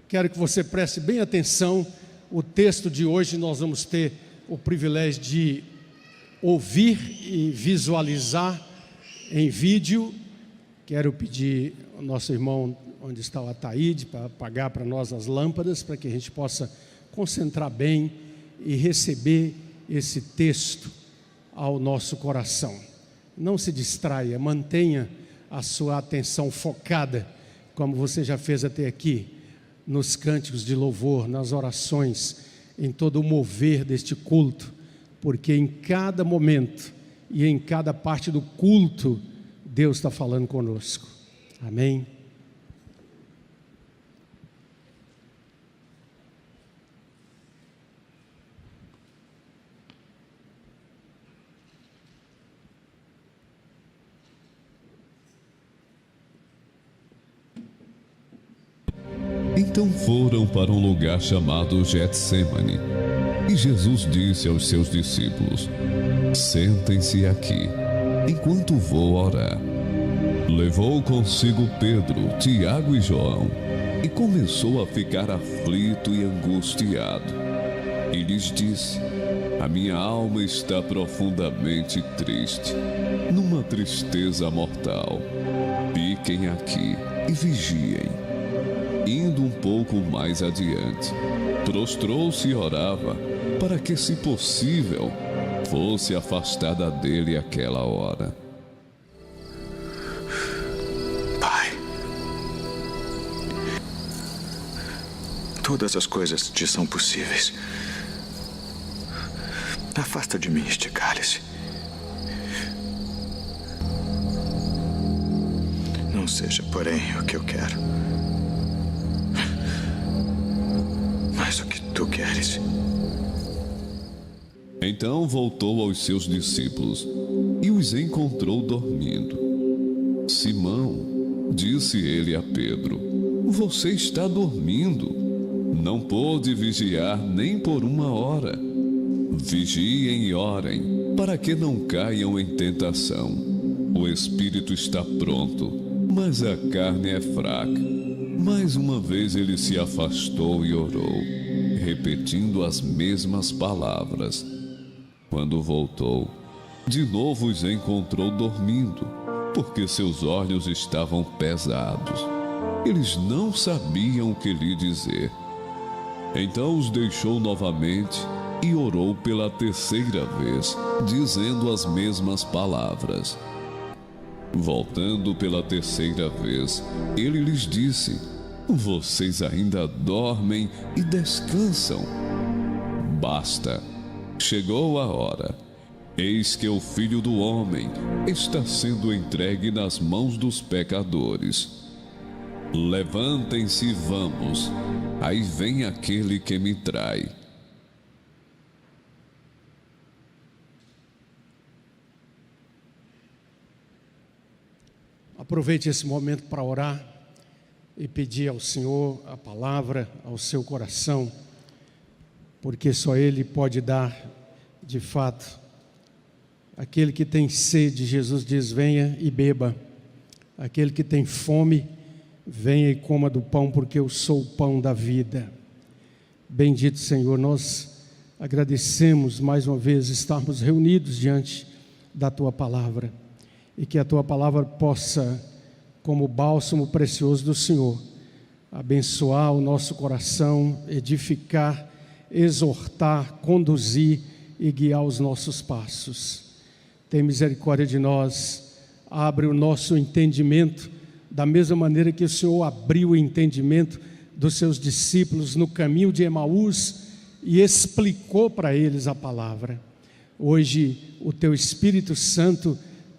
Quero que você preste bem atenção. O texto de hoje nós vamos ter o privilégio de ouvir e visualizar em vídeo. Quero pedir ao nosso irmão, onde está o Ataíde, para apagar para nós as lâmpadas, para que a gente possa concentrar bem e receber esse texto ao nosso coração. Não se distraia, mantenha a sua atenção focada, como você já fez até aqui, nos cânticos de louvor, nas orações, em todo o mover deste culto, porque em cada momento e em cada parte do culto, Deus está falando conosco. Amém? Então foram para um lugar chamado Getsêmani, e Jesus disse aos seus discípulos: sentem-se aqui, enquanto vou orar. Levou consigo Pedro, Tiago e João, e começou a ficar aflito e angustiado. E lhes disse: a minha alma está profundamente triste, numa tristeza mortal. Fiquem aqui e vigiem. Indo um pouco mais adiante, prostrou-se e orava, para que, se possível, fosse afastada dele aquela hora. Pai, todas as coisas te são possíveis. Afasta de mim este cálice. Não seja, porém, o que eu quero, mas o que tu queres. Então voltou aos seus discípulos e os encontrou dormindo. Simão, disse ele a Pedro: você está dormindo. Não pôde vigiar nem por uma hora. Vigiem e orem, para que não caiam em tentação. O espírito está pronto, mas a carne é fraca. Mais uma vez ele se afastou e orou, repetindo as mesmas palavras. Quando voltou, de novo os encontrou dormindo, porque seus olhos estavam pesados. Eles não sabiam o que lhe dizer. Então os deixou novamente e orou pela terceira vez, dizendo as mesmas palavras. Voltando pela terceira vez, ele lhes disse: vocês ainda dormem e descansam? Basta, chegou a hora. Eis que o Filho do Homem está sendo entregue nas mãos dos pecadores. Levantem-se e vamos, aí vem aquele que me trai. Aproveite esse momento para orar e pedir ao Senhor a palavra ao seu coração, porque só Ele pode dar, de fato. Aquele que tem sede, Jesus diz: venha e beba. Aquele que tem fome, venha e coma do pão, porque eu sou o pão da vida. Bendito Senhor, nós agradecemos mais uma vez estarmos reunidos diante da Tua palavra, e que a Tua palavra possa, como bálsamo precioso do Senhor, abençoar o nosso coração, edificar, exortar, conduzir e guiar os nossos passos. Tem misericórdia de nós, abre o nosso entendimento, da mesma maneira que o Senhor abriu o entendimento dos seus discípulos no caminho de Emaús e explicou para eles a palavra. Hoje o Teu Espírito Santo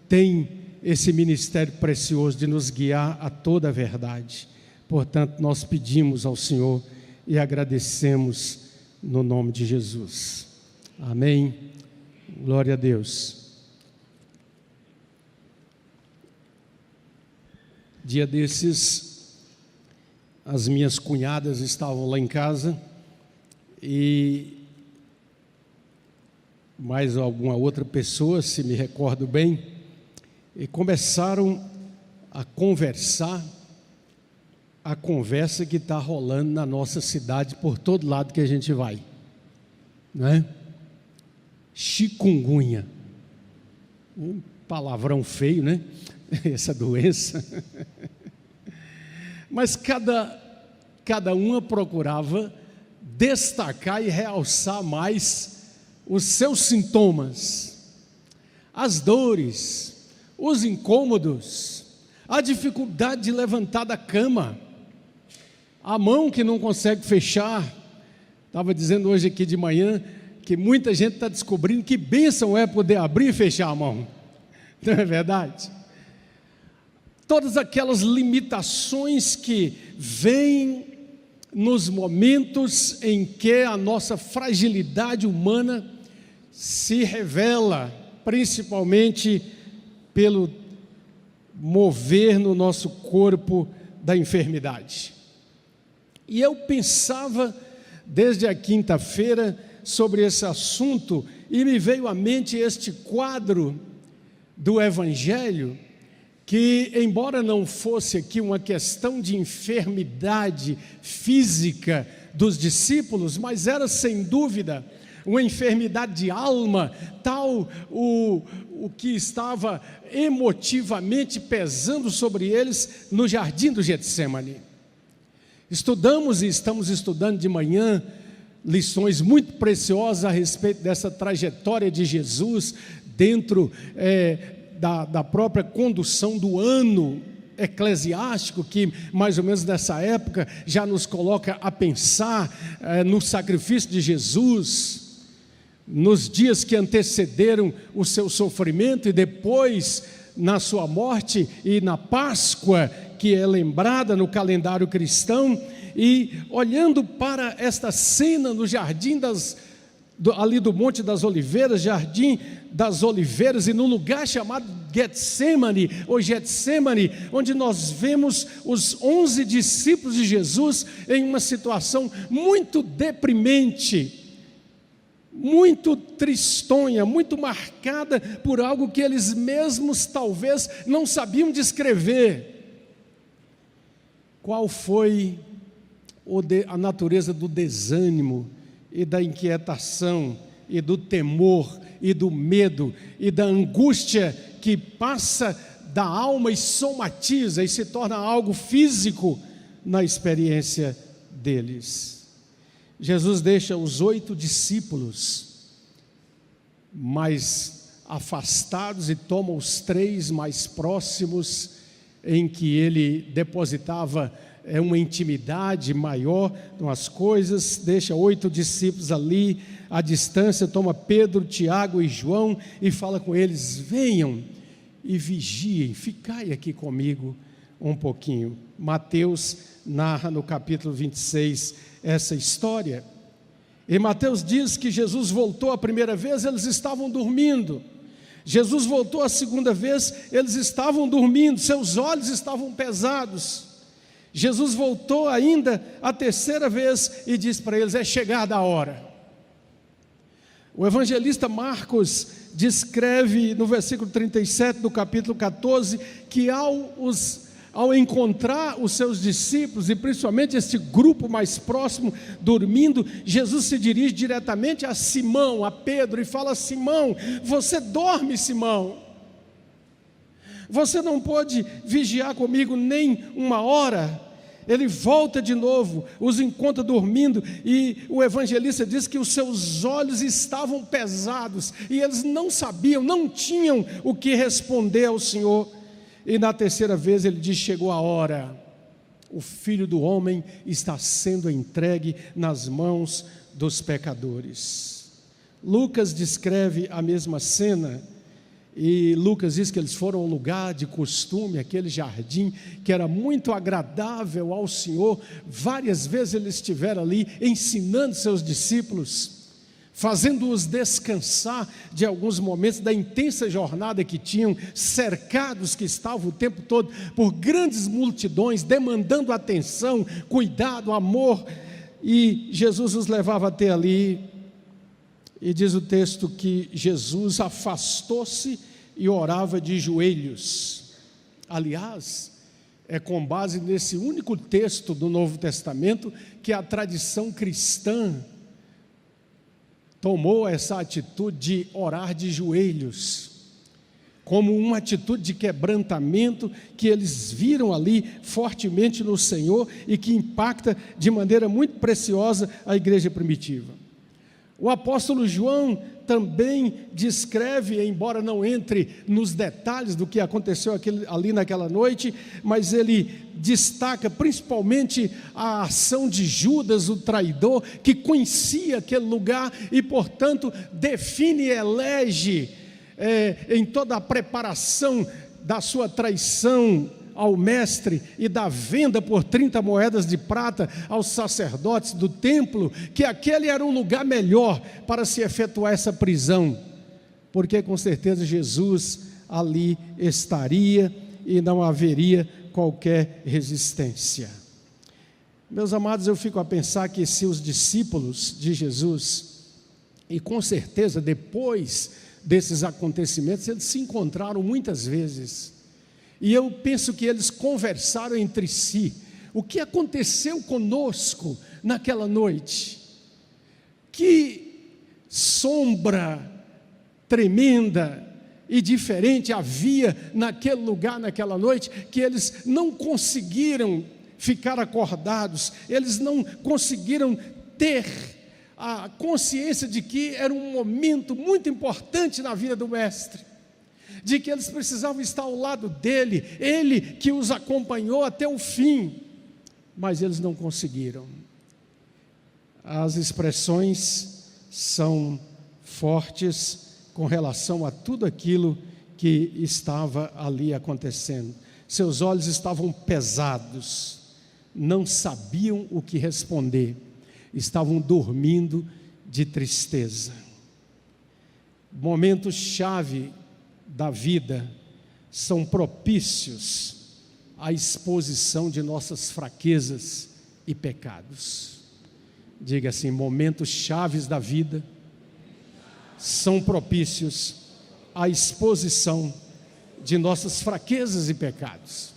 tem esse ministério precioso de nos guiar a toda a verdade. Portanto, nós pedimos ao Senhor e agradecemos no nome de Jesus. Amém. Glória a Deus. Dia desses, as minhas cunhadas estavam lá em casa e mais alguma outra pessoa, se me recordo bem, e começaram a conversar a conversa que está rolando na nossa cidade por todo lado que a gente vai, não é? Chikungunya, um palavrão feio, né? Essa doença. Mas cada uma procurava destacar e realçar mais os seus sintomas, as dores, os incômodos, a dificuldade de levantar da cama, a mão que não consegue fechar. Estava dizendo hoje aqui de manhã que muita gente está descobrindo que bênção é poder abrir e fechar a mão, não é verdade? Todas aquelas limitações que vêm nos momentos em que a nossa fragilidade humana se revela, principalmente pelo mover no nosso corpo da enfermidade. E eu pensava desde a quinta-feira sobre esse assunto e me veio à mente este quadro do Evangelho, que, embora não fosse aqui uma questão de enfermidade física dos discípulos, mas era sem dúvida uma enfermidade de alma, tal o que estava emotivamente pesando sobre eles no jardim do Getsemane. Estudamos e estamos estudando de manhã lições muito preciosas a respeito dessa trajetória de Jesus dentro da própria condução do ano eclesiástico, que mais ou menos nessa época já nos coloca a pensar no sacrifício de Jesus, nos dias que antecederam o seu sofrimento e depois na sua morte e na Páscoa, que é lembrada no calendário cristão. E olhando para esta cena no jardim ali do Monte das Oliveiras, Jardim das Oliveiras, e no lugar chamado Getsemane, ou Getsemane, onde nós vemos os 11 discípulos de Jesus em uma situação muito deprimente, muito tristonha, muito marcada por algo que eles mesmos talvez não sabiam descrever. Qual foi a natureza do desânimo e da inquietação e do temor e do medo e da angústia que passa da alma e somatiza e se torna algo físico na experiência deles? Jesus deixa os 8 discípulos mais afastados e toma os 3 mais próximos, em que ele depositava uma intimidade maior com as coisas. Deixa 8 discípulos ali à distância, toma Pedro, Tiago e João e fala com eles: venham e vigiem, ficai aqui comigo um pouquinho. Mateus narra no capítulo 26 essa história. E Mateus diz que Jesus voltou a primeira vez, eles estavam dormindo. Jesus voltou a segunda vez, eles estavam dormindo, seus olhos estavam pesados. Jesus voltou ainda a terceira vez e diz para eles: é chegada a hora. O evangelista Marcos descreve no versículo 37 do capítulo 14 que ao encontrar os seus discípulos, e principalmente este grupo mais próximo dormindo, Jesus se dirige diretamente a Simão, a Pedro, e fala: Simão, você dorme, Simão? Você não pode vigiar comigo nem uma hora? Ele volta de novo, os encontra dormindo, e o evangelista diz que os seus olhos estavam pesados, e eles não sabiam, não tinham o que responder ao Senhor. E na terceira vez ele diz: chegou a hora, o Filho do Homem está sendo entregue nas mãos dos pecadores. Lucas descreve a mesma cena, e Lucas diz que eles foram ao lugar de costume, aquele jardim que era muito agradável ao Senhor. Várias vezes ele estiveram ali ensinando seus discípulos, fazendo-os descansar de alguns momentos da intensa jornada que tinham, cercados que estavam o tempo todo por grandes multidões, demandando atenção, cuidado, amor, e Jesus os levava até ali. E diz o texto que Jesus afastou-se e orava de joelhos. Aliás, É com base nesse único texto do Novo Testamento que a tradição cristã tomou essa atitude de orar de joelhos, como uma atitude de quebrantamento que eles viram ali fortemente no Senhor e que impacta de maneira muito preciosa a igreja primitiva. O apóstolo João também descreve, embora não entre nos detalhes do que aconteceu ali naquela noite, mas ele destaca principalmente a ação de Judas, o traidor, que conhecia aquele lugar e, portanto, define e elege em toda a preparação da sua traição ao mestre e da venda por 30 moedas de prata aos sacerdotes do templo, que aquele era um lugar melhor para se efetuar essa prisão, porque com certeza Jesus ali estaria e não haveria qualquer resistência. Meus amados, eu fico a pensar que se os discípulos de Jesus, e com certeza depois desses acontecimentos, eles se encontraram muitas vezes, e eu penso que eles conversaram entre si, o que aconteceu conosco naquela noite, que sombra tremenda e diferente havia naquele lugar, naquela noite, que eles não conseguiram ficar acordados, eles não conseguiram ter a consciência de que era um momento muito importante na vida do mestre, de que eles precisavam estar ao lado dele, ele que os acompanhou até o fim, mas eles não conseguiram. As expressões são fortes com relação a tudo aquilo que estava ali acontecendo. Seus olhos estavam pesados, não sabiam o que responder, estavam dormindo de tristeza. Momentos-chave da vida são propícios à exposição de nossas fraquezas e pecados. Diga assim: momentos chaves da vida são propícios à exposição de nossas fraquezas e pecados.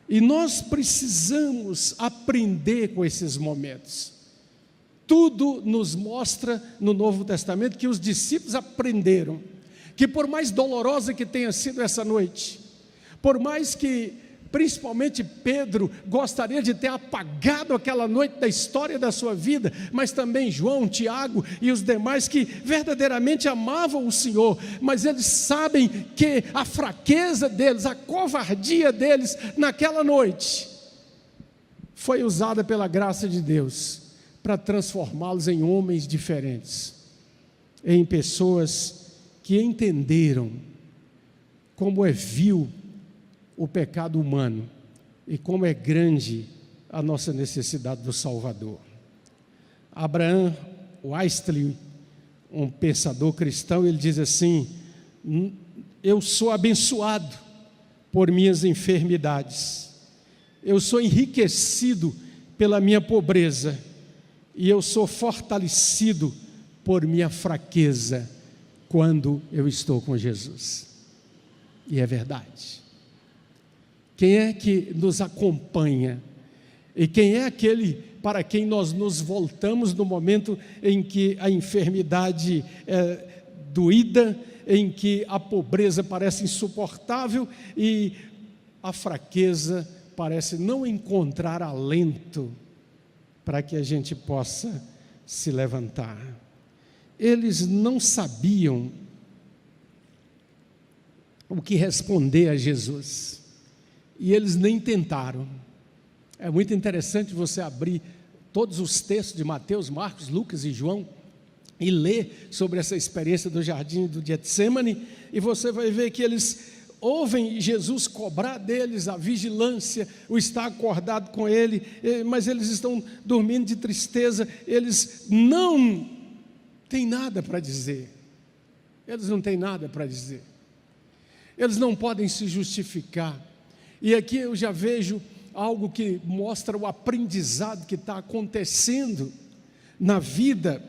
E nós precisamos aprender com esses momentos. Tudo nos mostra no Novo Testamento que os discípulos aprenderam que, por mais dolorosa que tenha sido essa noite, por mais que principalmente Pedro gostaria de ter apagado aquela noite da história da sua vida, mas também João, Tiago e os demais que verdadeiramente amavam o Senhor, mas eles sabem que a fraqueza deles, a covardia deles naquela noite foi usada pela graça de Deus para transformá-los em homens diferentes, em pessoas que entenderam como é vil o pecado humano e como é grande a nossa necessidade do Salvador. Abraham Wesley, um pensador cristão, ele diz assim: eu sou abençoado por minhas enfermidades, eu sou enriquecido pela minha pobreza e eu sou fortalecido por minha fraqueza quando eu estou com Jesus. E é verdade. Quem é que nos acompanha? E quem é aquele para quem nós nos voltamos no momento em que a enfermidade é doída, em que a pobreza parece insuportável e a fraqueza parece não encontrar alento para que a gente possa se levantar? Eles não sabiam o que responder a Jesus, e eles nem tentaram. É muito interessante você abrir todos os textos de Mateus, Marcos, Lucas e João e ler sobre essa experiência do jardim do Getsemane, e você vai ver que eles ouvem Jesus cobrar deles a vigilância, o estar acordado com ele, mas eles estão dormindo de tristeza, eles não têm nada para dizer, eles não têm nada para dizer, eles não podem se justificar. E aqui eu já vejo algo que mostra o aprendizado que está acontecendo na vida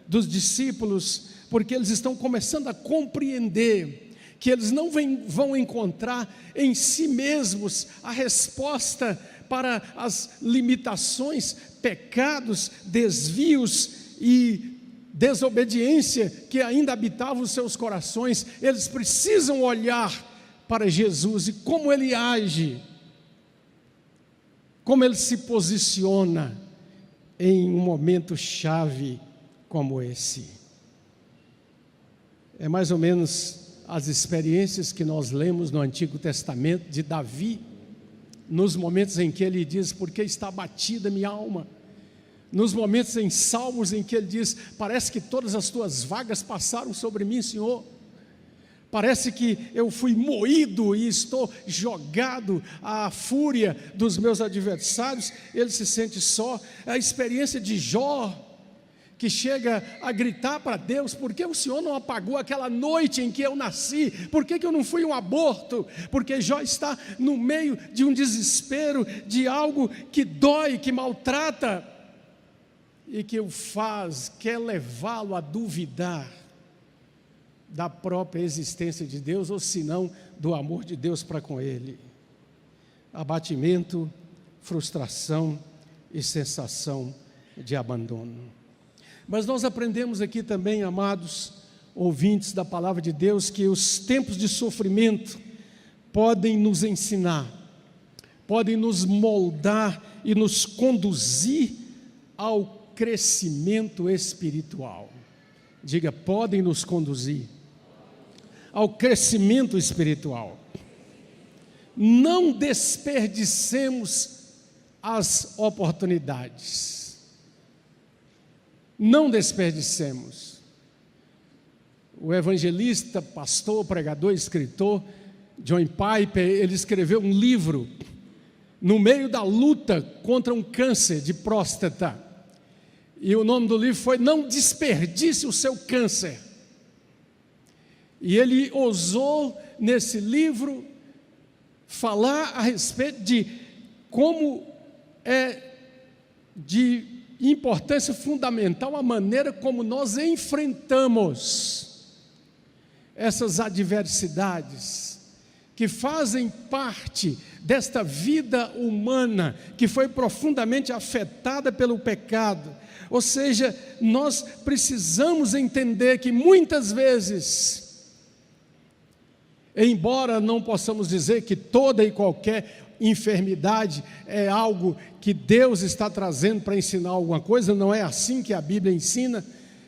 dos discípulos, porque eles estão começando a compreender que eles não vão encontrar em si mesmos a resposta para as limitações, pecados, desvios e desobediência que ainda habitavam os seus corações. Eles precisam olhar para Jesus e como Ele age, como Ele se posiciona em um momento chave como esse. É mais ou menos as experiências que nós lemos no Antigo Testamento de Davi, nos momentos em que ele diz: por que está abatida minha alma? Nos momentos em Salmos em que ele diz: parece que todas as tuas vagas passaram sobre mim, Senhor. Parece que eu fui moído e estou jogado à fúria dos meus adversários. Ele se sente só. A experiência de Jó, que chega a gritar para Deus: por que o Senhor não apagou aquela noite em que eu nasci? Por que eu não fui um aborto? Porque Jó está no meio de um desespero, de algo que dói, que maltrata, e que o quer levá-lo a duvidar da própria existência de Deus, ou se não, do amor de Deus para com ele. Abatimento, frustração e sensação de abandono. Mas nós aprendemos aqui também, amados ouvintes da palavra de Deus, que os tempos de sofrimento podem nos ensinar, podem nos moldar e nos conduzir ao crescimento espiritual. Diga: podem nos conduzir ao crescimento espiritual. Não desperdicemos as oportunidades. Não desperdicemos. O evangelista, pastor, pregador, escritor John Piper, ele escreveu um livro no meio da luta contra um câncer de próstata. E o nome do livro foi Não Desperdice o Seu Câncer. E ele ousou, nesse livro, falar a respeito de como é de importância fundamental a maneira como nós enfrentamos essas adversidades que fazem parte desta vida humana que foi profundamente afetada pelo pecado. Ou seja, nós precisamos entender que muitas vezes, embora não possamos dizer que toda e qualquer enfermidade é algo que Deus está trazendo para ensinar alguma coisa, não é assim que a Bíblia ensina,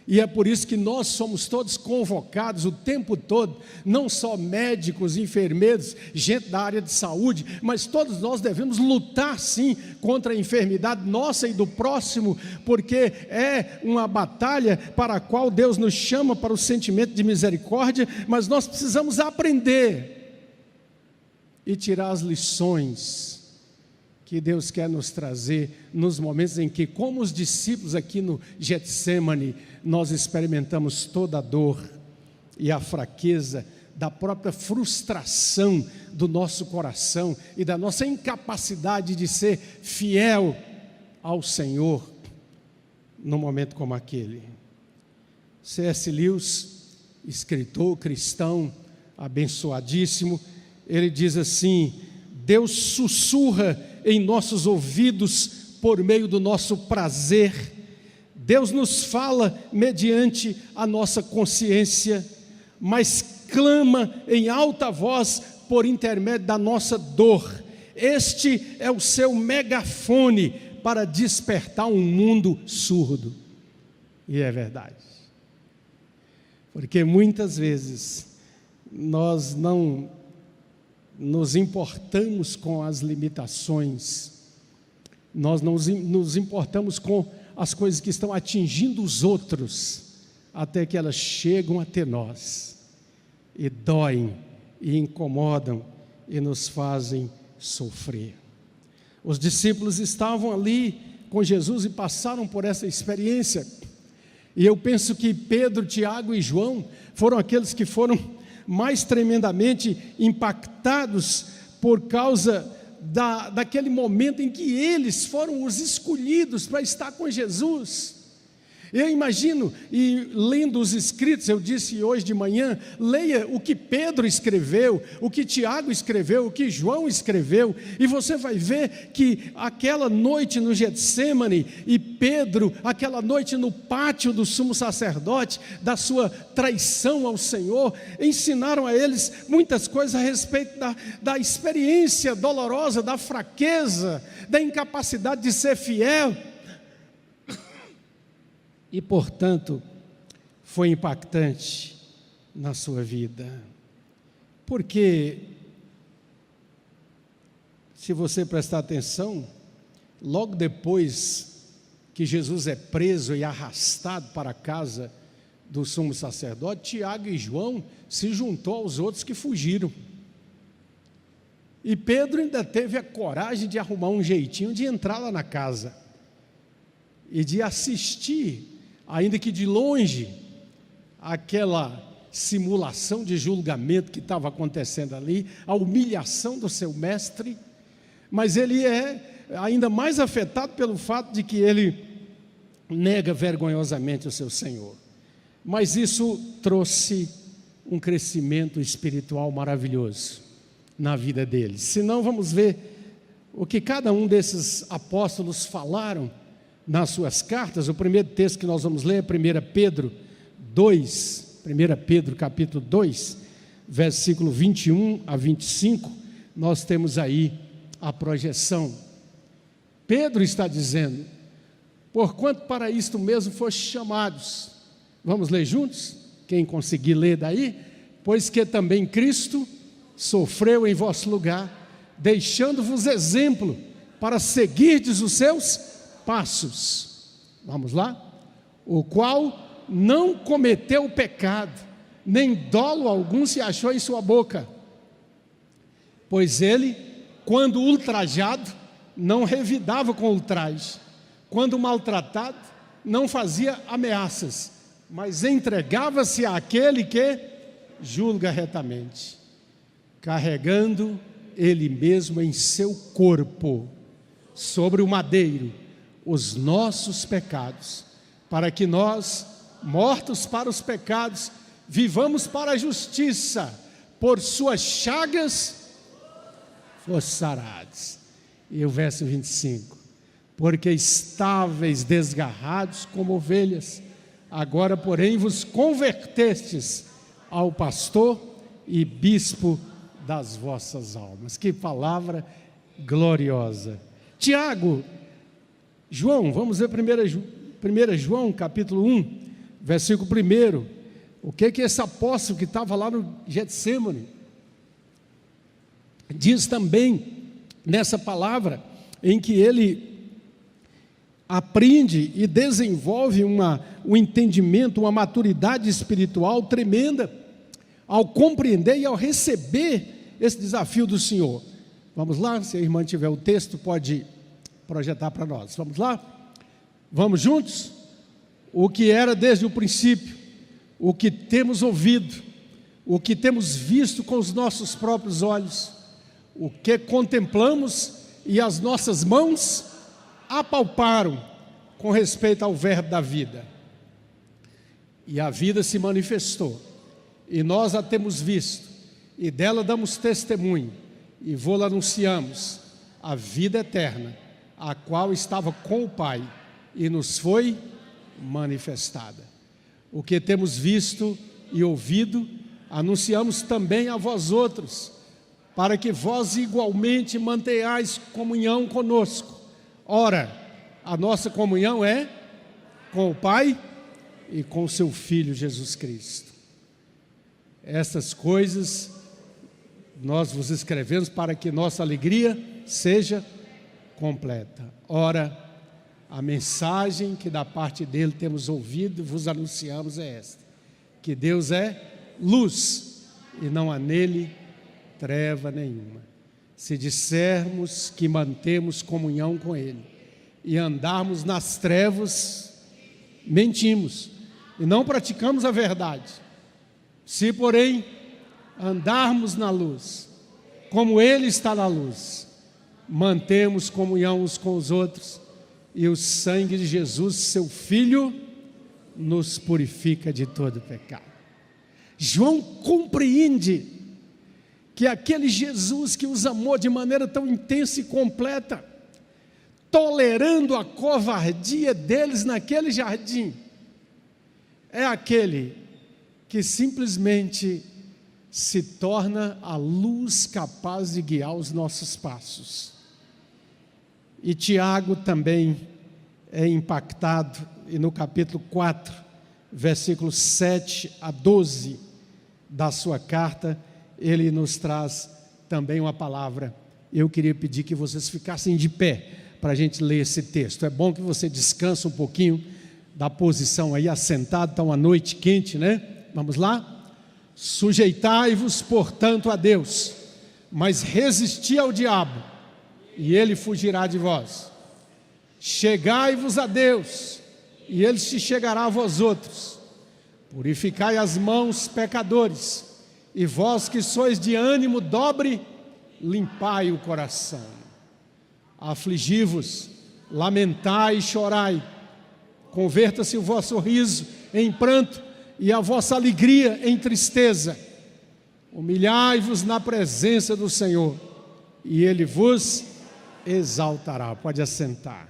e é por isso que nós somos todos convocados o tempo todo, não só médicos, enfermeiros, gente da área de saúde, mas todos nós devemos lutar sim contra a enfermidade nossa e do próximo, porque é uma batalha para a qual Deus nos chama para o sentimento de misericórdia, mas nós precisamos aprender e tirar as lições que Deus quer nos trazer nos momentos em que, como os discípulos aqui no Getsemane, nós experimentamos toda a dor e a fraqueza da própria frustração do nosso coração e da nossa incapacidade de ser fiel ao Senhor num momento como aquele. C.S. Lewis, escritor cristão abençoadíssimo, ele diz assim: Deus sussurra em nossos ouvidos por meio do nosso prazer. Deus nos fala mediante a nossa consciência, mas clama em alta voz por intermédio da nossa dor. Este é o seu megafone para despertar um mundo surdo. E é verdade. Porque muitas vezes nós não nos importamos com as limitações, nós não nos importamos com as coisas que estão atingindo os outros, até que elas chegam até nós, e doem, e incomodam, e nos fazem sofrer. Os discípulos estavam ali com Jesus e passaram por essa experiência, e eu penso que Pedro, Tiago e João foram aqueles que foram mais tremendamente impactados por causa daquele momento em que eles foram os escolhidos para estar com Jesus. Eu imagino, e lendo os escritos, eu disse hoje de manhã, leia o que Pedro escreveu, o que Tiago escreveu, o que João escreveu, e você vai ver que aquela noite no Getsêmani, e Pedro, aquela noite no pátio do sumo sacerdote, da sua traição ao Senhor, ensinaram a eles muitas coisas a respeito da experiência dolorosa, da fraqueza, da incapacidade de ser fiel. E, portanto, foi impactante na sua vida. Porque, se você prestar atenção, logo depois que Jesus é preso e arrastado para a casa do sumo sacerdote, Tiago e João se juntou aos outros que fugiram. E Pedro ainda teve a coragem de arrumar um jeitinho de entrar lá na casa e de assistir, ainda que de longe, aquela simulação de julgamento que estava acontecendo ali, a humilhação do seu mestre, mas ele é ainda mais afetado pelo fato de que ele nega vergonhosamente o seu Senhor. Mas isso trouxe um crescimento espiritual maravilhoso na vida deles. Se não, vamos ver o que cada um desses apóstolos falaram nas suas cartas. O primeiro texto que nós vamos ler é 1 Pedro 2, 1 Pedro capítulo 2, versículo 21 a 25, nós temos aí a projeção. Pedro está dizendo: porquanto para isto mesmo fostes chamados. Vamos ler juntos? Quem conseguir ler daí? Pois que também Cristo sofreu em vosso lugar, deixando-vos exemplo para seguirdes os seus passos. Vamos lá? O qual não cometeu pecado, nem dolo algum se achou em sua boca. Pois ele, quando ultrajado, não revidava com ultraje, quando maltratado, não fazia ameaças, mas entregava-se àquele que julga retamente, carregando ele mesmo em seu corpo, sobre o madeiro, os nossos pecados, para que nós, mortos para os pecados, vivamos para a justiça, por suas chagas fosse sarados. E o verso 25: porque estáveis desgarrados como ovelhas, agora porém vos convertestes ao pastor e bispo das vossas almas. Que palavra gloriosa. Tiago, João, vamos ver 1 João capítulo 1, versículo 1. O que esse apóstolo que estava lá no Getsêmani diz também nessa palavra, em que ele aprende e desenvolve um entendimento, uma maturidade espiritual tremenda, ao compreender e ao receber esse desafio do Senhor. Vamos lá? Se a irmã tiver o texto, pode projetar para nós. Vamos lá? Vamos juntos? O que era desde o princípio, o que temos ouvido, o que temos visto com os nossos próprios olhos, o que contemplamos e as nossas mãos apalparam com respeito ao verbo da vida. E a vida se manifestou, e nós a temos visto, e dela damos testemunho, e vô-la anunciamos, a vida eterna, a qual estava com o Pai, e nos foi manifestada. O que temos visto e ouvido, anunciamos também a vós outros, para que vós igualmente mantenhais comunhão conosco. Ora, a nossa comunhão é com o Pai e com o seu Filho Jesus Cristo. Estas coisas nós vos escrevemos para que nossa alegria seja completa. Ora, a mensagem que da parte dele temos ouvido e vos anunciamos é esta: que Deus é luz e não há nele treva nenhuma. Se dissermos que mantemos comunhão com ele e andarmos nas trevas, mentimos e não praticamos a verdade. Se, porém, andarmos na luz, como ele está na luz, mantemos comunhão uns com os outros, e o sangue de Jesus, seu Filho, nos purifica de todo pecado. João compreende que aquele Jesus que os amou de maneira tão intensa e completa, tolerando a covardia deles naquele jardim, é aquele que simplesmente se torna a luz capaz de guiar os nossos passos. E Tiago também é impactado, e no capítulo 4, versículos 7 a 12 da sua carta, ele nos traz também uma palavra. Eu queria pedir que vocês ficassem de pé para a gente ler esse texto. É bom que você descanse um pouquinho da posição aí, assentado, está uma noite quente, né? Vamos lá? Sujeitai-vos, portanto, a Deus, mas resisti ao diabo, e ele fugirá de vós. Chegai-vos a Deus, e ele se chegará a vós outros. Purificai as mãos, pecadores, e vós que sois de ânimo dobre, limpai o coração. Afligi-vos, lamentai e chorai, converta-se o vosso riso em pranto, e a vossa alegria em tristeza. Humilhai-vos na presença do Senhor, e Ele vos exaltará. Pode assentar.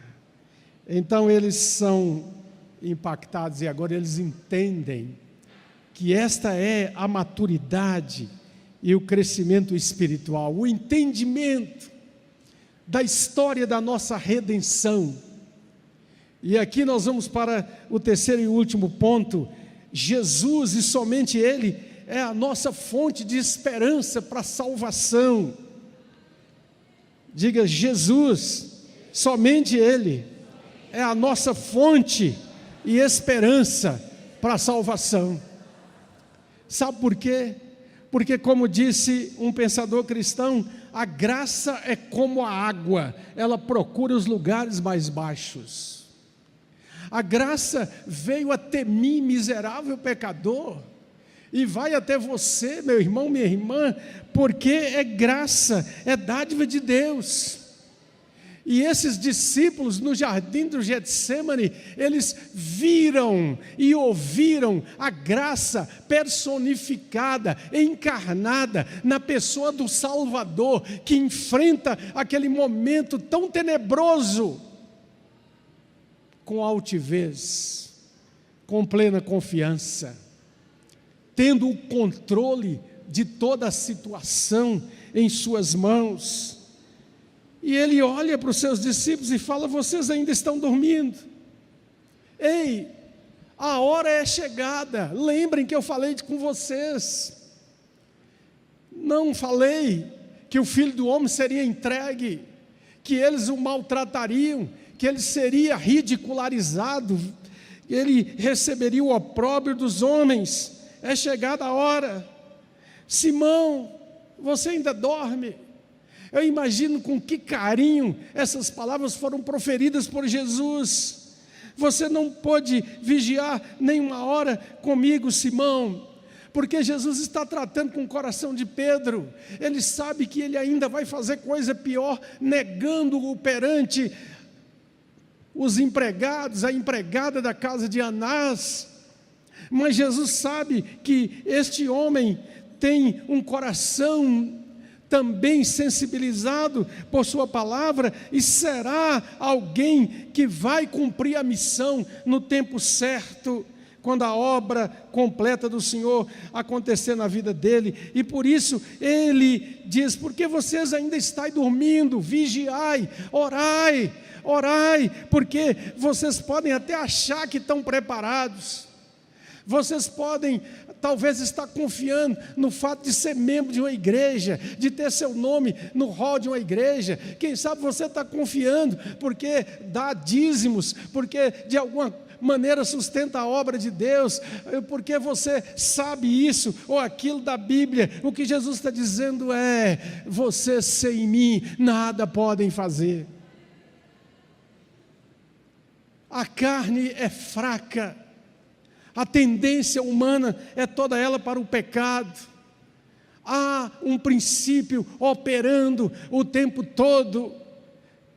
Então eles são impactados, e agora eles entendem que esta é a maturidade e o crescimento espiritual, o entendimento da história da nossa redenção. E aqui nós vamos para o terceiro e último ponto. Jesus, e somente Ele, é a nossa fonte de esperança para a salvação. Diga: Jesus, somente Ele é a nossa fonte e esperança para a salvação. Sabe por quê? Porque, como disse um pensador cristão, a graça é como a água, ela procura os lugares mais baixos. A graça veio até mim, miserável pecador, e vai até você, meu irmão, minha irmã, porque é graça, é dádiva de Deus. E esses discípulos no jardim do Getsêmani, eles viram e ouviram a graça personificada, encarnada na pessoa do Salvador, que enfrenta aquele momento tão tenebroso com altivez, com plena confiança, tendo o controle de toda a situação em suas mãos. E ele olha para os seus discípulos e fala: vocês ainda estão dormindo? Ei, a hora é chegada. Lembrem que eu falei com vocês. Não falei que o Filho do Homem seria entregue, que eles o maltratariam, que ele seria ridicularizado, ele receberia o opróbrio dos homens. É chegada a hora. Simão, você ainda dorme? Eu imagino com que carinho essas palavras foram proferidas por Jesus. Você não pôde vigiar nenhuma hora comigo, Simão, porque Jesus está tratando com o coração de Pedro. Ele sabe que ele ainda vai fazer coisa pior, negando-o perante os empregados, a empregada da casa de Anás. Mas Jesus sabe que este homem tem um coração também sensibilizado por sua palavra, e será alguém que vai cumprir a missão no tempo certo, quando a obra completa do Senhor acontecer na vida dele. E por isso ele diz: porque vocês ainda estáis dormindo? Vigiai, orai, orai, porque vocês podem até achar que estão preparados, vocês podem talvez estar confiando no fato de ser membro de uma igreja, de ter seu nome no hall de uma igreja. Quem sabe você está confiando porque dá dízimos, porque de alguma maneira sustenta a obra de Deus, porque você sabe isso ou aquilo da Bíblia. O que Jesus está dizendo é: vocês sem mim nada podem fazer. A carne é fraca, a tendência humana é toda ela para o pecado. Há um princípio operando o tempo todo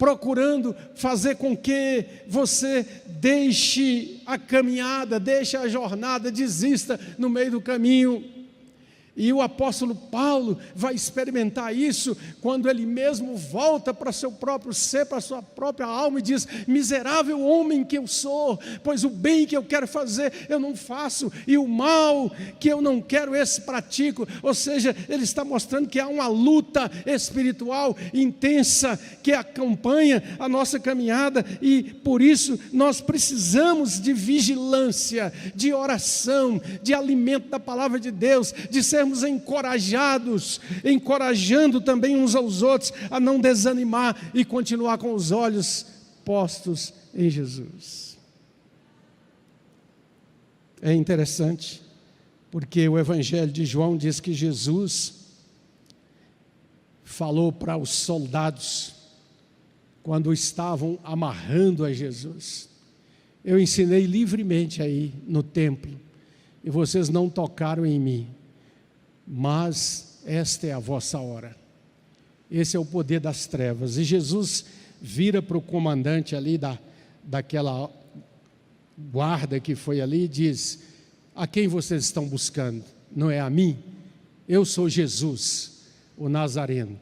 procurando fazer com que você deixe a caminhada, deixe a jornada, desista no meio do caminho. E o apóstolo Paulo vai experimentar isso quando ele mesmo volta para seu próprio ser, para sua própria alma e diz: miserável homem que eu sou, pois o bem que eu quero fazer eu não faço, e o mal que eu não quero esse pratico. Ou seja, ele está mostrando que há uma luta espiritual intensa que acompanha a nossa caminhada, e por isso nós precisamos de vigilância, de oração, de alimento da palavra de Deus, de sermos encorajados, encorajando também uns aos outros a não desanimar e continuar com os olhos postos em Jesus. É interessante, porque o Evangelho de João diz que Jesus falou para os soldados, quando estavam amarrando a Jesus: eu ensinei livremente aí no templo, e vocês não tocaram em mim, mas esta é a vossa hora. Esse é o poder das trevas. E Jesus vira para o comandante ali daquela guarda que foi ali e diz: a quem vocês estão buscando? Não é a mim? Eu sou Jesus, o Nazareno.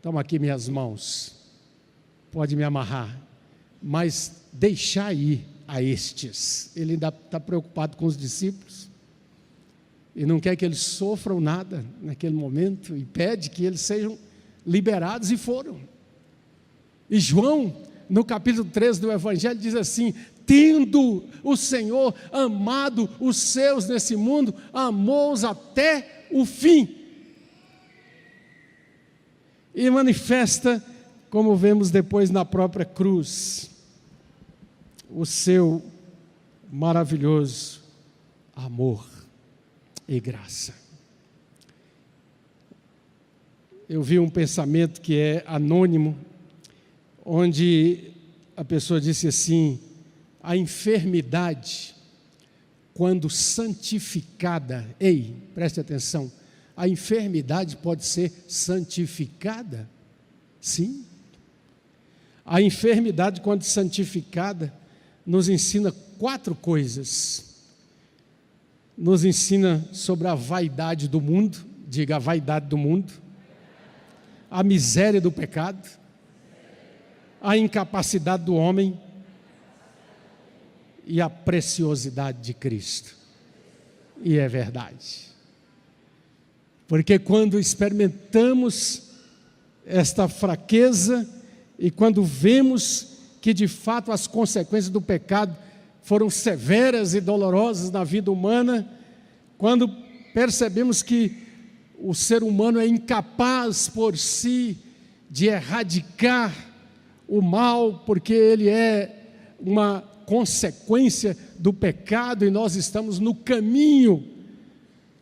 Toma aqui minhas mãos, pode me amarrar, mas deixar ir a estes. Ele ainda está preocupado com os discípulos e não quer que eles sofram nada naquele momento, e pede que eles sejam liberados, e foram. E João, no capítulo 13 do Evangelho, diz assim: tendo o Senhor amado os seus nesse mundo, amou-os até o fim. E manifesta, como vemos depois na própria cruz, o seu maravilhoso amor e graça. Eu vi um pensamento que é anônimo, onde a pessoa disse assim: a enfermidade, quando santificada, ei, preste atenção, a enfermidade pode ser santificada? Sim. A enfermidade, quando santificada, nos ensina 4 coisas. Nos ensina sobre a vaidade do mundo, diga a vaidade do mundo, a miséria do pecado, a incapacidade do homem e a preciosidade de Cristo. E é verdade, porque quando experimentamos esta fraqueza e quando vemos que de fato as consequências do pecado foram severas e dolorosas na vida humana, quando percebemos que o ser humano é incapaz por si de erradicar o mal, porque ele é uma consequência do pecado, e nós estamos no caminho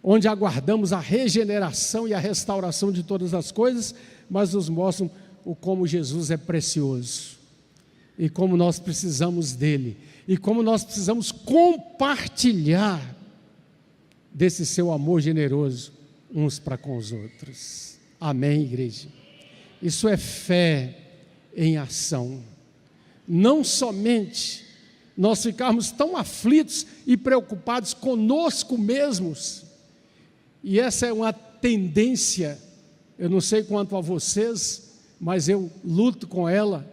onde aguardamos a regeneração e a restauração de todas as coisas, mas nos mostram como Jesus é precioso, e como nós precisamos dele, e como nós precisamos compartilhar desse seu amor generoso uns para com os outros. Amém, igreja? Isso é fé em ação. Não somente nós ficarmos tão aflitos e preocupados conosco mesmos, e essa é uma tendência, eu não sei quanto a vocês, mas eu luto com ela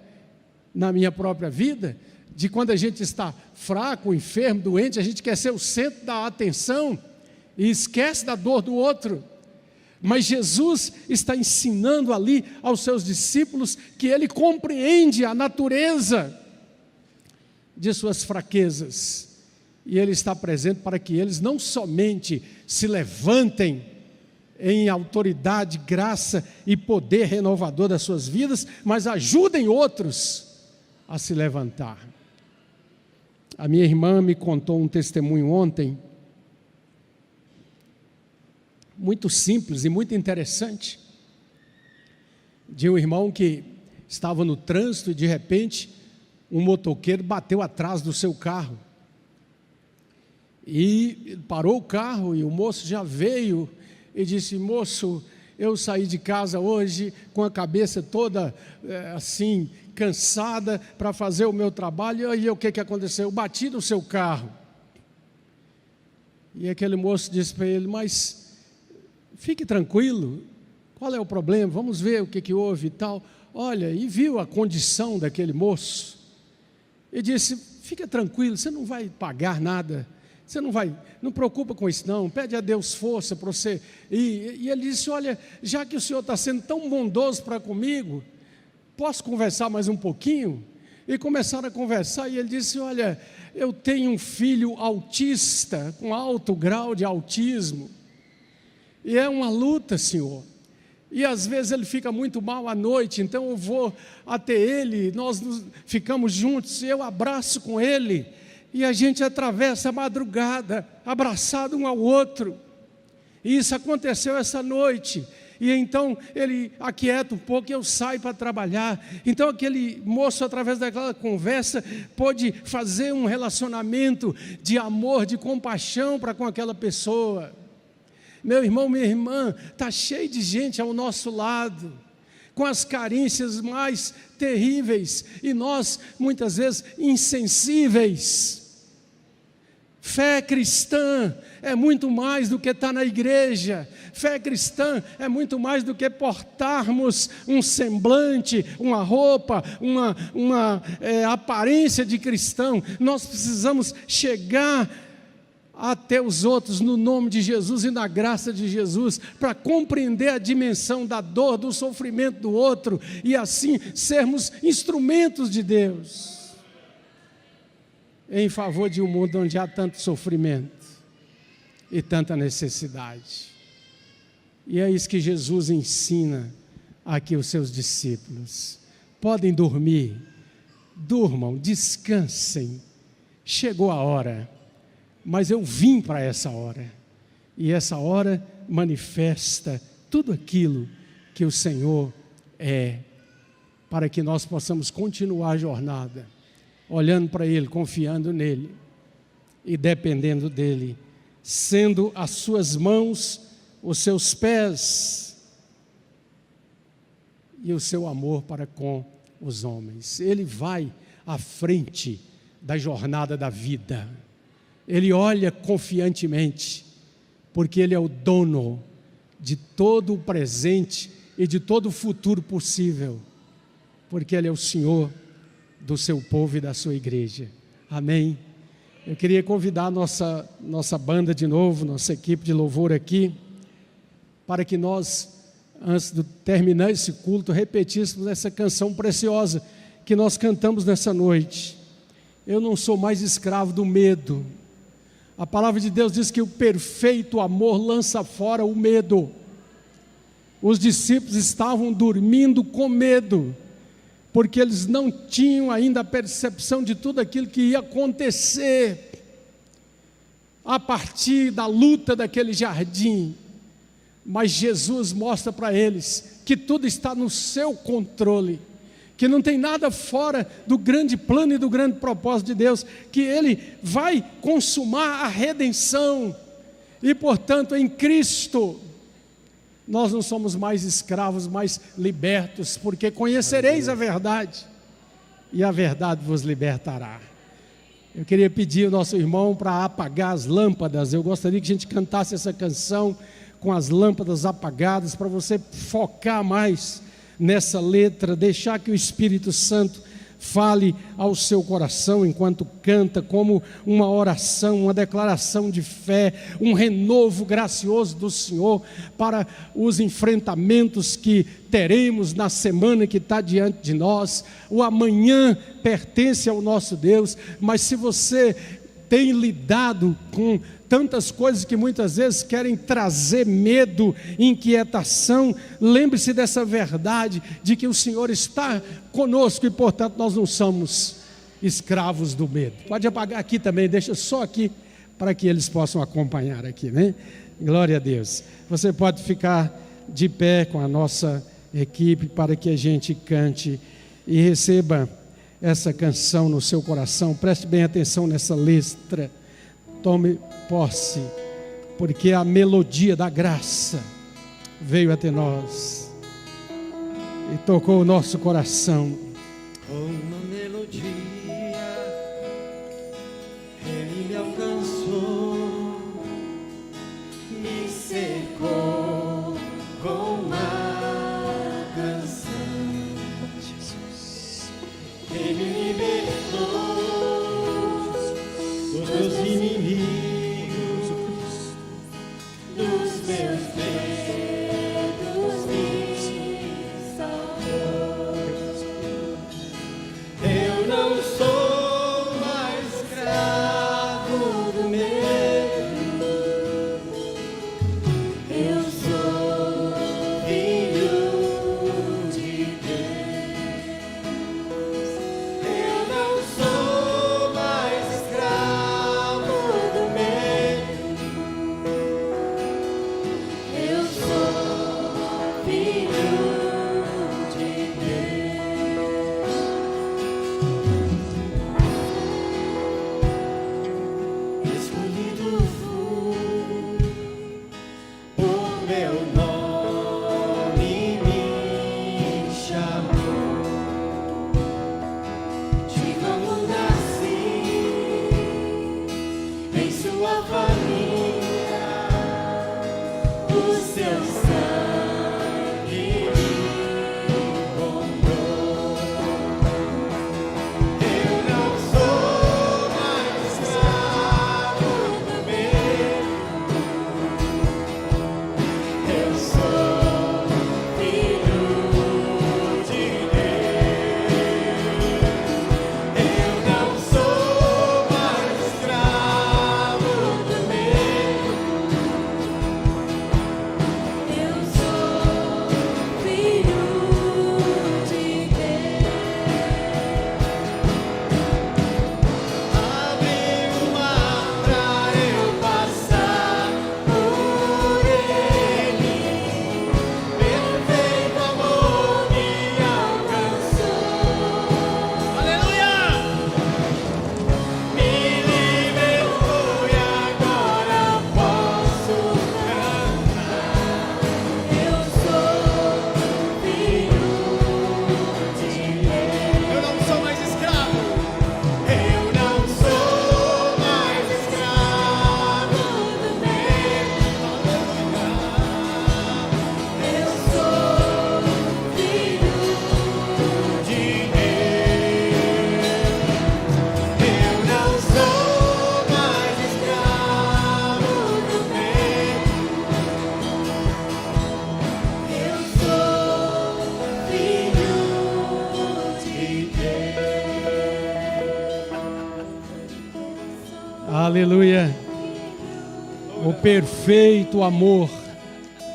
na minha própria vida, de quando a gente está fraco, enfermo, doente, a gente quer ser o centro da atenção e esquece da dor do outro. Mas Jesus está ensinando ali aos seus discípulos que ele compreende a natureza de suas fraquezas, e ele está presente para que eles não somente se levantem em autoridade, graça e poder renovador das suas vidas, mas ajudem outros a se levantar. A minha irmã me contou um testemunho ontem, muito simples e muito interessante, de um irmão que estava no trânsito e de repente um motoqueiro bateu atrás do seu carro, e parou o carro, e o moço já veio e disse: moço, eu saí de casa hoje com a cabeça toda assim, cansada para fazer o meu trabalho, e aí o que aconteceu? Eu bati no seu carro. E aquele moço disse para ele: mas fique tranquilo, qual é o problema? Vamos ver o que houve e tal. Olha, e viu a condição daquele moço, e disse: fica tranquilo, você não vai pagar nada, você não preocupa com isso não, pede a Deus força para você. E ele disse: olha, já que o senhor está sendo tão bondoso para comigo, posso conversar mais um pouquinho? E começaram a conversar, e ele disse: olha, eu tenho um filho autista, com alto grau de autismo, e é uma luta, senhor, e às vezes ele fica muito mal à noite, então eu vou até ele, nós ficamos juntos, eu abraço com ele, e a gente atravessa a madrugada, abraçado um ao outro. E isso aconteceu essa noite. E então ele aquieta um pouco e eu saio para trabalhar. Então aquele moço, através daquela conversa, pôde fazer um relacionamento de amor, de compaixão para com aquela pessoa. Meu irmão, minha irmã, está cheio de gente ao nosso lado, com as carências mais terríveis, e nós muitas vezes insensíveis. Fé cristã é muito mais do que estar na igreja. Fé cristã é muito mais do que portarmos um semblante, uma roupa, uma aparência de cristão. Nós precisamos chegar até os outros no nome de Jesus e na graça de Jesus, para compreender a dimensão da dor, do sofrimento do outro, e assim sermos instrumentos de Deus em favor de um mundo onde há tanto sofrimento e tanta necessidade. E é isso que Jesus ensina aqui aos seus discípulos. Podem dormir, durmam, descansem, chegou a hora, mas eu vim para essa hora, e essa hora manifesta tudo aquilo que o Senhor é, para que nós possamos continuar a jornada, olhando para Ele, confiando nele e dependendo dele, sendo as suas mãos os seus pés e o seu amor para com os homens. Ele vai à frente da jornada da vida, ele olha confiantemente, porque ele é o dono de todo o presente e de todo o futuro possível, porque ele é o Senhor do seu povo e da sua igreja. Amém? Eu queria convidar a nossa banda de novo, nossa equipe de louvor aqui, para que nós, antes de terminar esse culto, repetíssemos essa canção preciosa que nós cantamos nessa noite. Eu não sou mais escravo do medo. A palavra de Deus diz que o perfeito amor lança fora o medo. Os discípulos estavam dormindo com medo, porque eles não tinham ainda a percepção de tudo aquilo que ia acontecer a partir da luta daquele jardim. Mas Jesus mostra para eles que tudo está no seu controle, que não tem nada fora do grande plano e do grande propósito de Deus, que Ele vai consumar a redenção, e portanto em Cristo nós não somos mais escravos, mas libertos, porque conhecereis a verdade, e a verdade vos libertará. Eu queria pedir ao nosso irmão para apagar as lâmpadas. Eu gostaria que a gente cantasse essa canção com as lâmpadas apagadas, para você focar mais nessa letra, deixar que o Espírito Santo fale ao seu coração enquanto canta, como uma oração, uma declaração de fé, um renovo gracioso do Senhor para os enfrentamentos que teremos na semana que está diante de nós. O amanhã pertence ao nosso Deus, mas se você tem lidado com tantas coisas que muitas vezes querem trazer medo, inquietação, lembre-se dessa verdade, de que o Senhor está conosco e portanto nós não somos escravos do medo. Pode apagar aqui também, deixa só aqui para que eles possam acompanhar aqui, né? Glória a Deus. Você pode ficar de pé com a nossa equipe para que a gente cante e receba essa canção no seu coração. Preste bem atenção nessa letra. Tome posse, porque a melodia da graça veio até nós e tocou o nosso coração. Uma melodia, Ele me alcançou, me cercou com uma canção. Jesus, Ele me libertou dos meus inimigos, dos meus medos, me salvou. Eu não sou mais escravo do medo, eu sou filho de Deus. Eu não sou mais escravo do medo, eu sou filho de Deus. Escolhido fui, o meu nome me chamou. De novo nasci em sua família, o seu sangue me comprou. Eu não sou mais escravo do medo, eu sou filho de Deus. Eu não sou mais escravo do medo, eu sou filho de Deus. Abre o mar pra eu passar por ele, perfeito amor me alcançou. Aleluia! Me libertou e agora posso cantar. Eu sou filho de Deus. Eu não sou mais escravo. Eu não sou mais escravo do medo. Eu sou filho de Deus. Eu não sou mais escravo do medo. Eu sou filho de Deus. Aleluia. O perfeito amor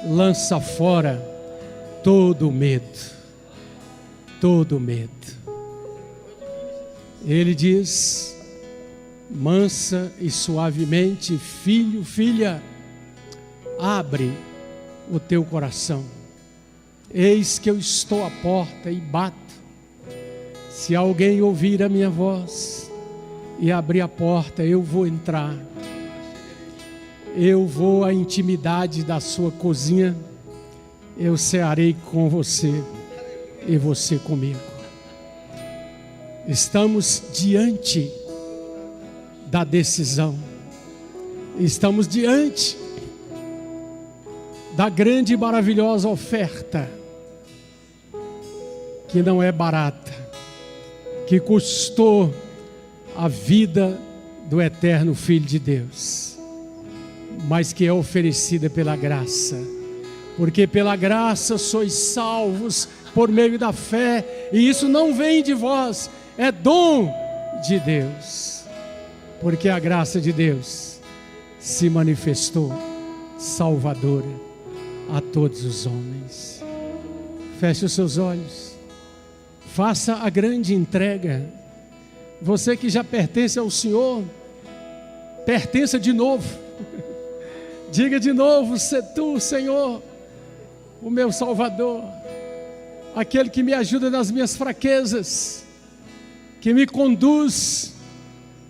lança fora todo medo. Todo medo. Ele diz, mansa e suavemente, filho, filha, abre o teu coração. Eis que eu estou à porta e bato. Se alguém ouvir a minha voz e abrir a porta, eu vou entrar. Eu vou à intimidade da sua cozinha. Eu cearei com você e você comigo. Estamos diante da decisão. Estamos diante da grande e maravilhosa oferta, que não é barata, que custou a vida do eterno Filho de Deus, mas que é oferecida pela graça, porque pela graça sois salvos por meio da fé, e isso não vem de vós, é dom de Deus, porque a graça de Deus se manifestou salvadora a todos os homens. Feche os seus olhos, faça a grande entrega. Você que já pertence ao Senhor, pertença de novo. Diga de novo: "Se tu, Senhor, o meu Salvador, aquele que me ajuda nas minhas fraquezas, que me conduz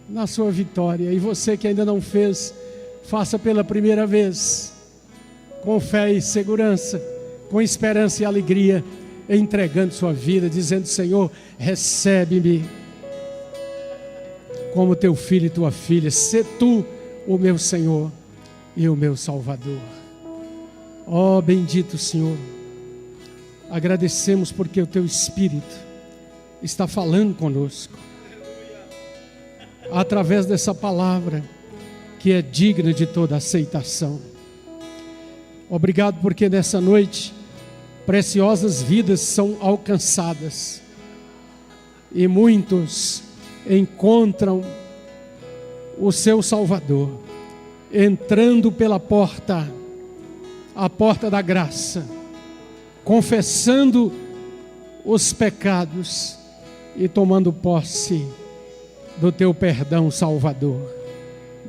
na sua vitória." E você que ainda não fez, faça pela primeira vez. com fé e segurança, com esperança e alegria, entregando sua vida, dizendo: Senhor, recebe-me como teu filho e tua filha, sê tu o meu Senhor e o meu Salvador. Ó bendito Senhor, agradecemos porque o teu Espírito está falando conosco, através dessa palavra que é digna de toda aceitação. Obrigado porque nessa noite preciosas vidas são alcançadas e muitos encontram o seu Salvador, entrando pela porta, a porta da graça, confessando os pecados e tomando posse do teu perdão salvador.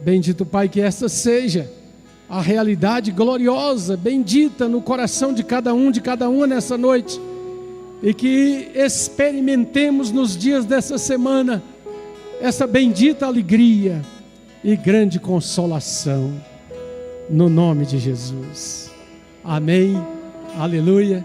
Bendito Pai, que esta seja a realidade gloriosa, bendita no coração de cada uma nessa noite, e que experimentemos nos dias dessa semana essa bendita alegria e grande consolação, no nome de Jesus. Amém, aleluia.